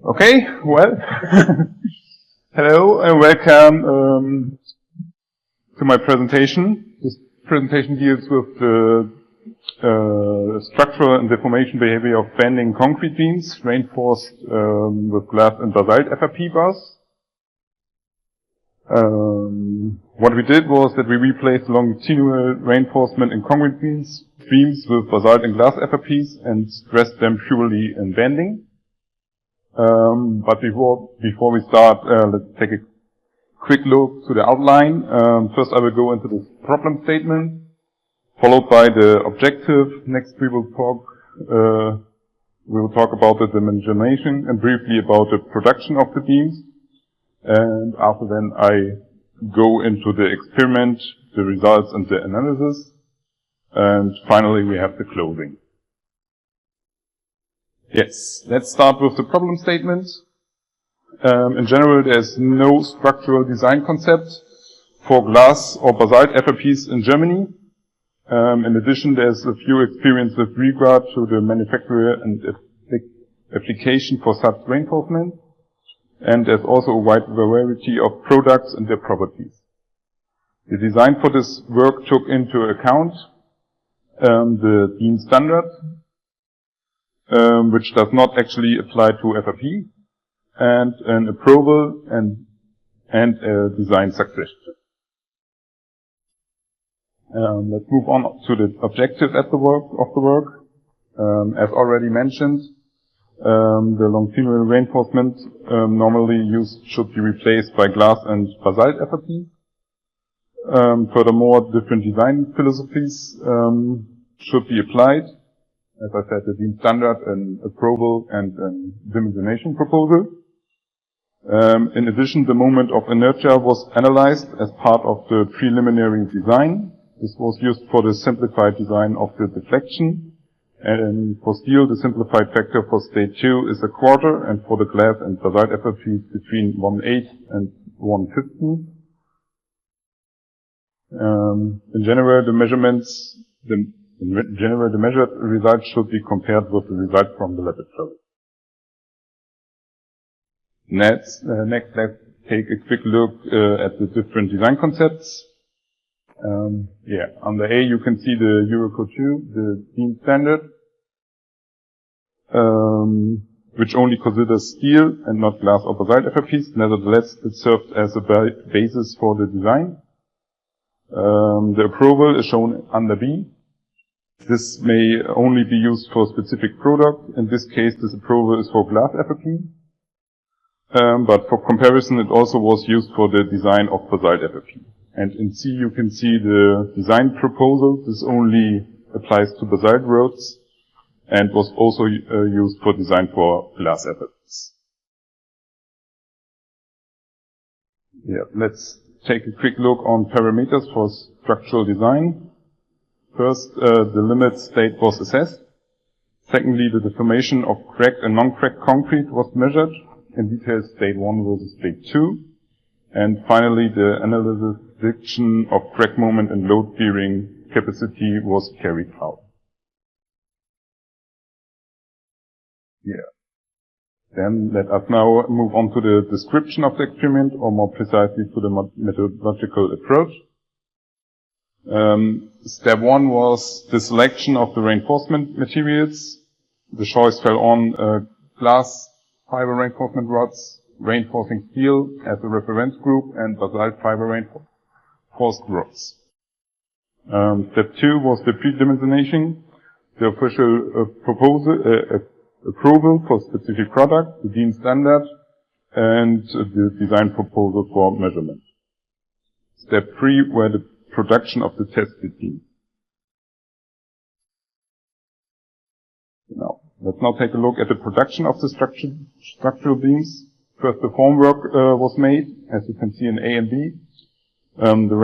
Okay, well, hello and welcome to my presentation. This presentation deals with the structural and deformation behavior of bending concrete beams reinforced with glass and basalt FRP bars. What we did was that we replaced longitudinal reinforcement in concrete beams with basalt and glass FRPs and stressed them purely in bending. But before we start, let's take a quick look to the outline. First I will go into the problem statement, followed by the objective. Next we will talk about the dimensionation and briefly about the production of the beams. And after then I go into the experiment, the results and the analysis. And finally we have the closing. Yes, let's start with the problem statement. In general, there's no structural design concept for glass or basalt FRPs in Germany. In addition, there's a few experience with regard to the manufacturer and application for such reinforcement. And there's also a wide variety of products and their properties. The design for this work took into account the beam standard, which does not actually apply to FRP, and an approval and a design suggestion. Let's move on to the objective of the work. As already mentioned, the longitudinal reinforcement normally used should be replaced by glass and basalt FRP. Furthermore, different design philosophies should be applied. As I said, the beam standard, an approval and a dimensionation proposal. In addition, the moment of inertia was analyzed as part of the preliminary design. This was used for the simplified design of the deflection. And for steel, the simplified factor for state 2 is 1/4, and for the glass and basalt FRP between 1/8 and 1/15. In general, the measured results should be compared with the result from the laboratory. Next, let's take a quick look at the different design concepts. Under A you can see the Eurocode 2, the beam standard, which only considers steel and not glass or basalt FRPs. Nevertheless, it served as a basis for the design. The approval is shown under B. This may only be used for a specific product. In this case, this approval is for glass FRP. But for comparison, it also was used for the design of basalt FRP. And in C, you can see the design proposal. This only applies to basalt rods and was also used for design for glass FRPs. Let's take a quick look on parameters for structural design. First, the limit state was assessed. Secondly, the deformation of cracked and non-cracked concrete was measured. In detail, state 1 versus state 2. And finally, the analysis prediction of crack moment and load-bearing capacity was carried out. Then let us now move on to the description of the experiment, or more precisely to the methodological approach. Step 1 was the selection of the reinforcement materials. The choice fell on glass fiber reinforcement rods, reinforcing steel as a reference group, and basalt fiber reinforced rods. Step 2 was the pre-dimensionation, the official approval for specific product, the beam standard, and the design proposal for measurement. Step 3 were the production of the tested beam. Let's now take a look at the production of the structural beams. First, the formwork was made, as you can see in A and B. The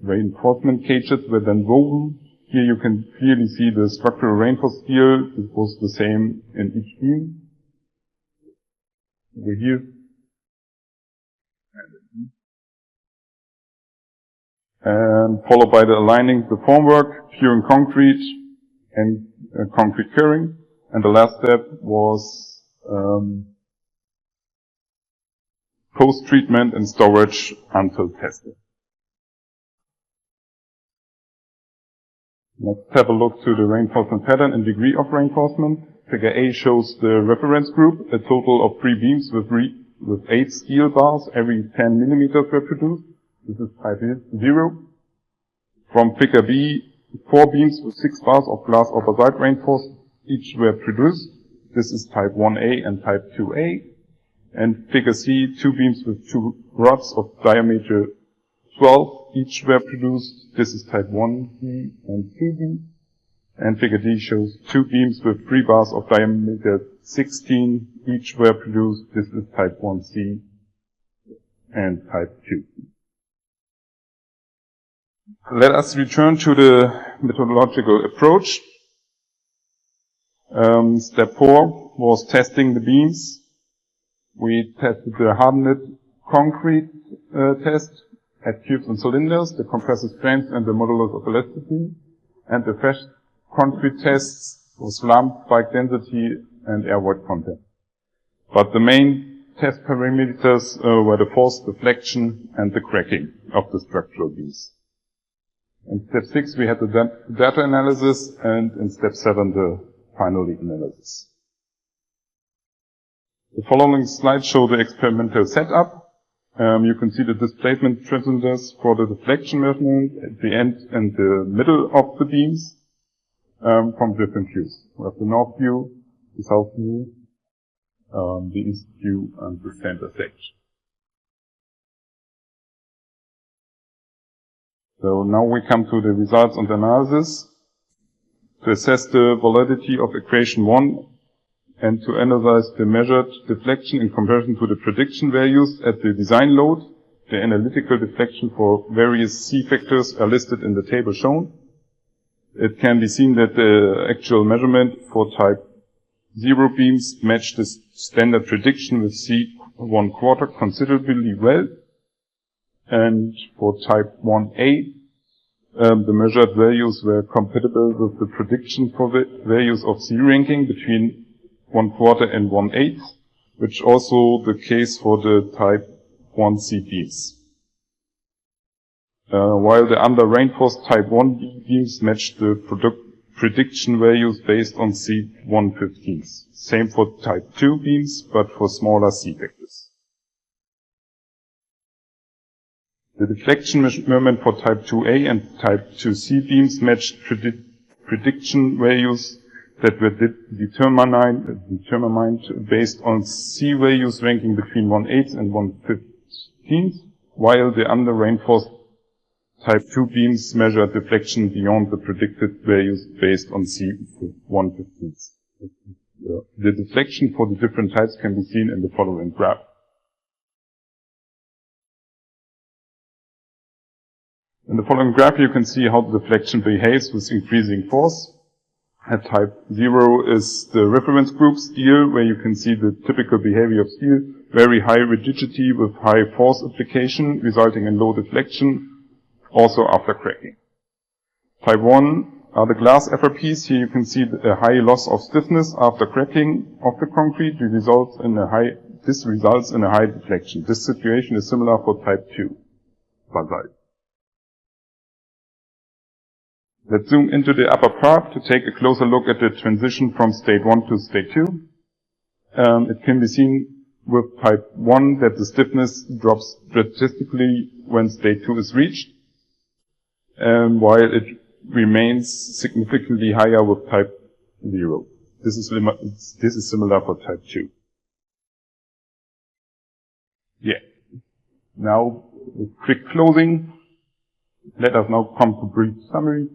reinforcement cages were then woven. Here you can clearly see the structural reinforced steel. It was the same in each beam. Over here. And followed by the aligning the formwork, curing concrete, and concrete curing. And the last step was post-treatment and storage until testing. Let's have a look to the reinforcement pattern and degree of reinforcement. Figure A shows the reference group, a total of 3 beams with 8 steel bars every 10 millimeters were produced. This is type 0. From figure B, 4 beams with 6 bars of glass or basalt reinforced each were produced. This is type 1A and type 2A. And figure C, 2 beams with 2 rods of diameter 12 each were produced. This is type 1B and 2B. And figure D shows 2 beams with 3 bars of diameter 16 each were produced. This is type 1C and type 2. Let us return to the methodological approach. Step 4 was testing the beams. We tested the hardened concrete test at cubes and cylinders, the compressive strength and the modulus of elasticity, and the fresh concrete tests for slump, spike density, and air void content. But the main test parameters were the force, the flexion, and the cracking of the structural beams. In step 6 we had the data analysis, and in step 7 the final analysis. The following slides show the experimental setup. You can see the displacement transmitters for the deflection measurement at the end and the middle of the beams from different views. We have the north view, the south view, the east view, and the center section. So now we come to the results and analysis. To assess the validity of equation 1 and to analyze the measured deflection in comparison to the prediction values at the design load, the analytical deflection for various C factors are listed in the table shown. It can be seen that the actual measurement for type 0 beams match the standard prediction with C1/4 considerably well. And for type 1A, the measured values were compatible with the prediction for the values of C ranking between 1/4 and 1/8, which also the case for the type 1C beams. While the under-reinforced type 1B beams match the prediction values based on C1/15. Same for type 2 beams, but for smaller C factors. The deflection measurement for type 2A and type 2C beams matched prediction values that were determined based on C values ranking between 1/8 and 1/15, while the under-reinforced type 2 beams measured deflection beyond the predicted values based on C1/15. The deflection for the different types can be seen in the following graph. In the following graph you can see how the deflection behaves with increasing force. At type 0 is the reference group steel, where you can see the typical behavior of steel, very high rigidity with high force application, resulting in low deflection, also after cracking. Type 1 are the glass FRPs. Here you can see a high loss of stiffness after cracking of the concrete. This results in a high deflection. This situation is similar for type 2 basalt. Let's zoom into the upper part to take a closer look at the transition from state 1 to state 2. It can be seen with type 1 that the stiffness drops drastically when state 2 is reached, while it remains significantly higher with type 0. This is similar for type 2. Yeah. Now, a quick closing. Let us now come to a brief summary.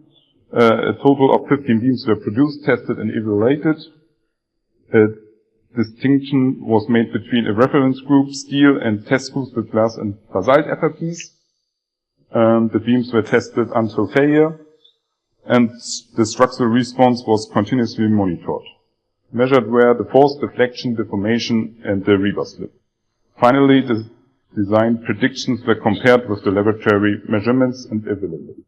A total of 15 beams were produced, tested, and evaluated. A distinction was made between a reference group, steel, and test groups with glass and basalt FRPs. The beams were tested until failure, and the structural response was continuously monitored. Measured were the force, deflection, deformation, and the rebar slip. Finally, the design predictions were compared with the laboratory measurements and evaluated.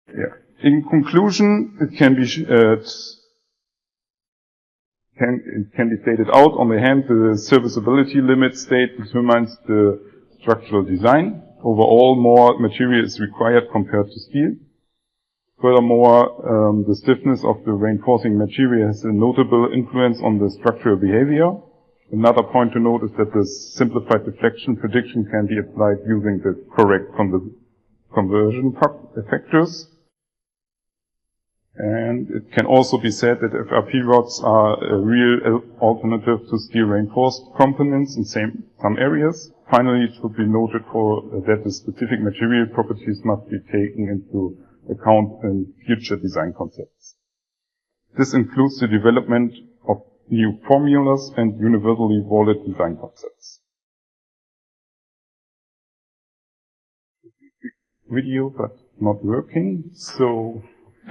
Yeah. In conclusion, it can be it can be stated out. On the hand, the serviceability limit state determines the structural design. Overall, more material is required compared to steel. Furthermore, the stiffness of the reinforcing material has a notable influence on the structural behavior. Another point to note is that the simplified deflection prediction can be applied using the correct conversion factors. And it can also be said that FRP rods are a real alternative to steel reinforced components in some areas. Finally, it should be noted that the specific material properties must be taken into account in future design concepts. This includes the development of new formulas and universally valid design concepts. Video, but not working. So,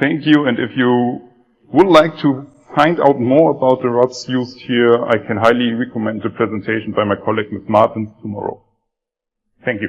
thank you, and if you would like to find out more about the rods used here, I can highly recommend the presentation by my colleague Ms. Martins tomorrow. Thank you.